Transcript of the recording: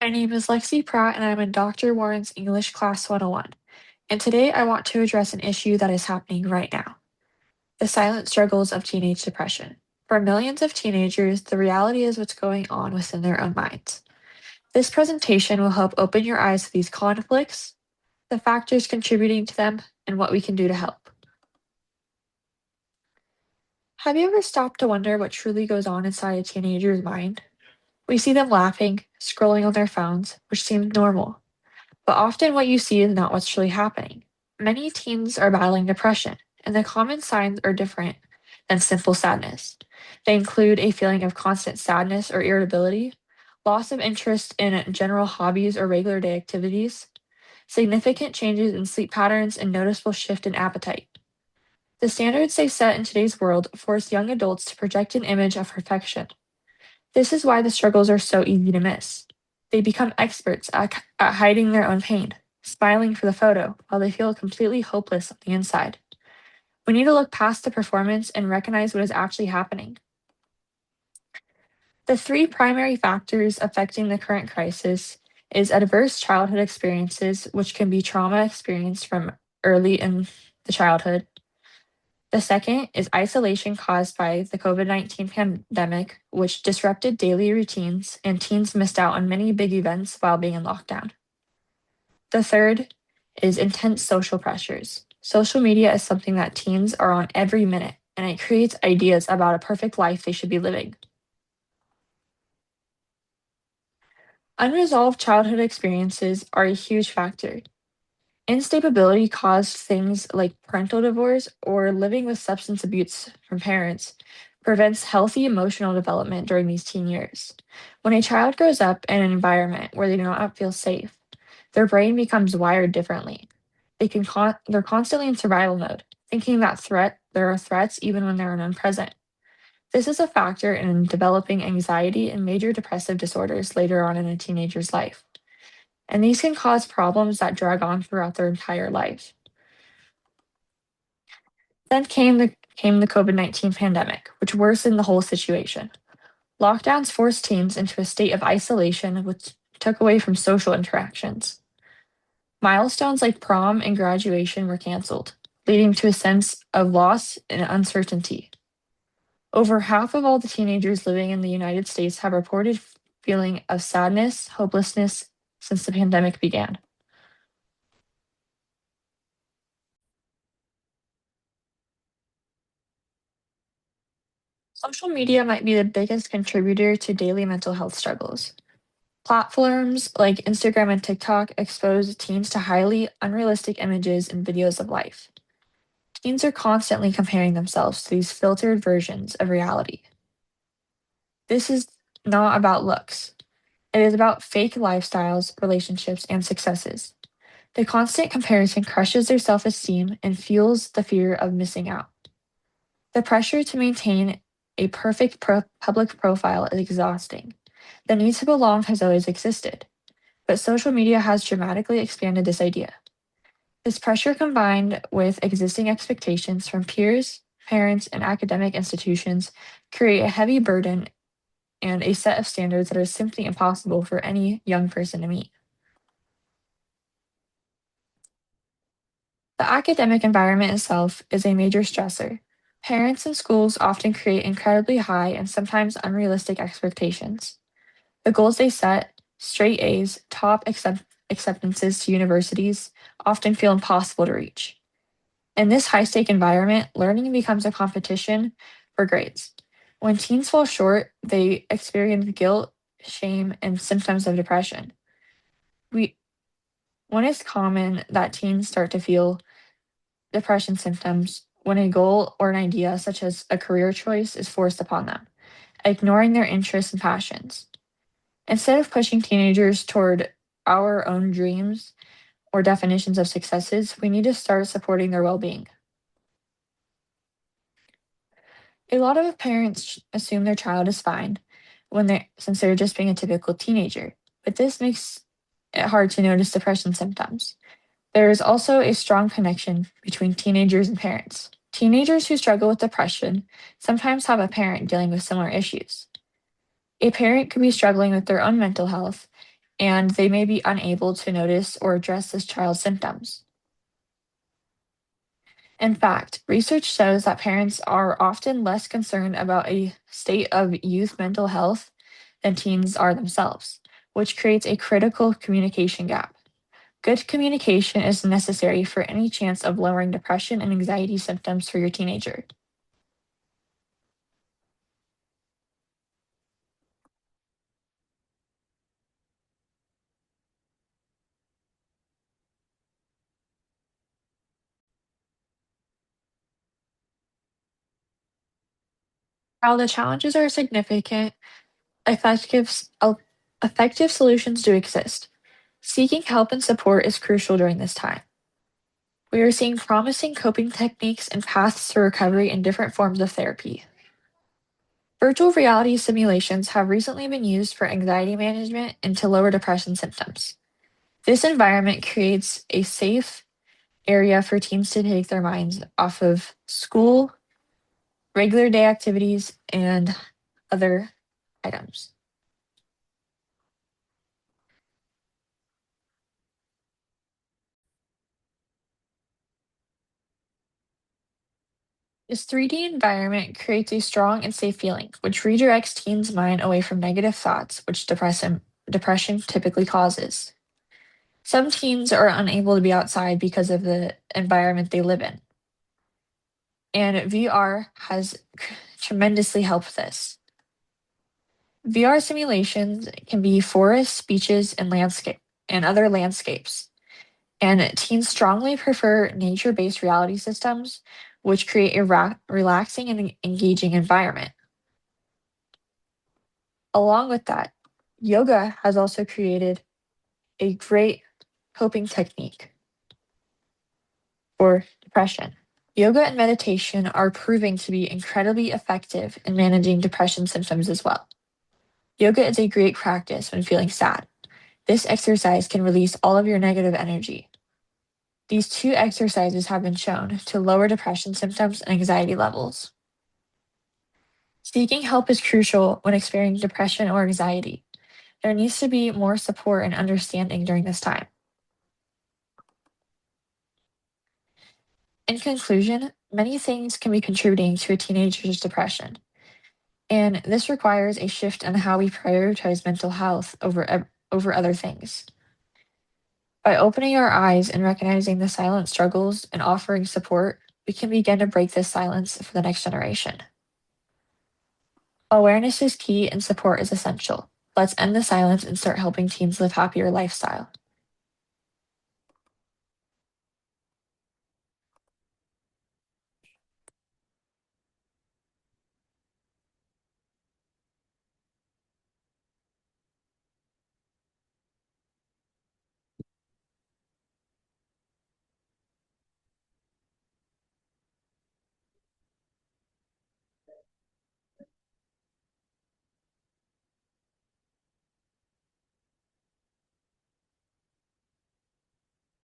My name is Lexi Pratt, and I'm in Dr. Warren's English Class 101. And today I want to address an issue that is happening right now: the silent struggles of teenage depression. For millions of teenagers, the reality is what's going on within their own minds. This presentation will help open your eyes to these conflicts, the factors contributing to them, and what we can do to help. Have you ever stopped to wonder what truly goes on inside a teenager's mind? We see them laughing, scrolling on their phones, which seems normal. But often what you see is not what's truly happening. Many teens are battling depression, and the common signs are different than simple sadness. They include a feeling of constant sadness or irritability, loss of interest in general hobbies or regular day activities, significant changes in sleep patterns, and noticeable shift in appetite. The standards they set in today's world force young adults to project an image of perfection. This is why the struggles are so easy to miss. They become experts at hiding their own pain, smiling for the photo, while they feel completely hopeless on the inside. We need to look past the performance and recognize what is actually happening. The three primary factors affecting the current crisis is adverse childhood experiences, which can be trauma experienced from early in the childhood. The second is isolation caused by the COVID-19 pandemic, which disrupted daily routines, and teens missed out on many big events while being in lockdown. The third is intense social pressures. Social media is something that teens are on every minute, and it creates ideas about a perfect life they should be living. Unresolved childhood experiences are a huge factor. Instability caused things like parental divorce or living with substance abuse from parents prevents healthy emotional development during these teen years. When a child grows up in an environment where they do not feel safe, their brain becomes wired differently. They're constantly in survival mode, thinking that there are threats even when there are none present. This is a factor in developing anxiety and major depressive disorders later on in a teenager's life, and these can cause problems that drag on throughout their entire life. Then came the COVID-19 pandemic, which worsened the whole situation. Lockdowns forced teens into a state of isolation, which took away from social interactions. Milestones like prom and graduation were canceled, leading to a sense of loss and uncertainty. Over half of all the teenagers living in the United States have reported feeling of sadness, hopelessness since the pandemic began. Social media might be the biggest contributor to daily mental health struggles. Platforms like Instagram and TikTok expose teens to highly unrealistic images and videos of life. Teens are constantly comparing themselves to these filtered versions of reality. This is not about looks, it is about fake lifestyles, relationships, and successes. The constant comparison crushes their self esteem and fuels the fear of missing out. The pressure to maintain a perfect public profile is exhausting. The need to belong has always existed, but social media has dramatically expanded this idea. This pressure, combined with existing expectations from peers, parents, and academic institutions, create a heavy burden and a set of standards that are simply impossible for any young person to meet. The academic environment itself is a major stressor. Parents and schools often create incredibly high and sometimes unrealistic expectations. The goals they set, straight A's, acceptances to universities, often feel impossible to reach. In this high stake environment, learning becomes a competition for grades. When teens fall short, they experience guilt, shame, and symptoms of depression. We, when it's common that teens start to feel depression symptoms when a goal or an idea, such as a career choice, is forced upon them, ignoring their interests and passions. Instead of pushing teenagers toward our own dreams or definitions of successes, we need to start supporting their well being. A lot of parents assume their child is fine since they're just being a typical teenager, but this makes it hard to notice depression symptoms. There is also a strong connection between teenagers and parents. Teenagers who struggle with depression sometimes have a parent dealing with similar issues. A parent could be struggling with their own mental health and they may be unable to notice or address this child's symptoms. In fact, research shows that parents are often less concerned about a state of youth mental health than teens are themselves, which creates a critical communication gap. Good communication is necessary for any chance of lowering depression and anxiety symptoms for your teenager. While the challenges are significant, effective, effective solutions do exist. Seeking help and support is crucial during this time. We are seeing promising coping techniques and paths to recovery in different forms of therapy. Virtual reality simulations have recently been used for anxiety management and to lower depression symptoms. This environment creates a safe area for teens to take their minds off of school, regular day activities, and other items. This 3D environment creates a strong and safe feeling, which redirects teens' mind away from negative thoughts, which depression typically causes. Some teens are unable to be outside because of the environment they live in, and VR has tremendously helped this. VR simulations can be forests, beaches, and landscape and other landscapes. And teens strongly prefer nature-based reality systems, which create a relaxing and engaging environment. Along with that, yoga has also created a great coping technique for depression. Yoga and meditation are proving to be incredibly effective in managing depression symptoms as well. Yoga is a great practice when feeling sad. This exercise can release all of your negative energy. These two exercises have been shown to lower depression symptoms and anxiety levels. Seeking help is crucial when experiencing depression or anxiety. There needs to be more support and understanding during this time. In conclusion, many things can be contributing to a teenager's depression, and this requires a shift in how we prioritize mental health over other things. By opening our eyes and recognizing the silent struggles and offering support, we can begin to break this silence for the next generation. Awareness is key and support is essential. Let's end the silence and start helping teens live happier lifestyle.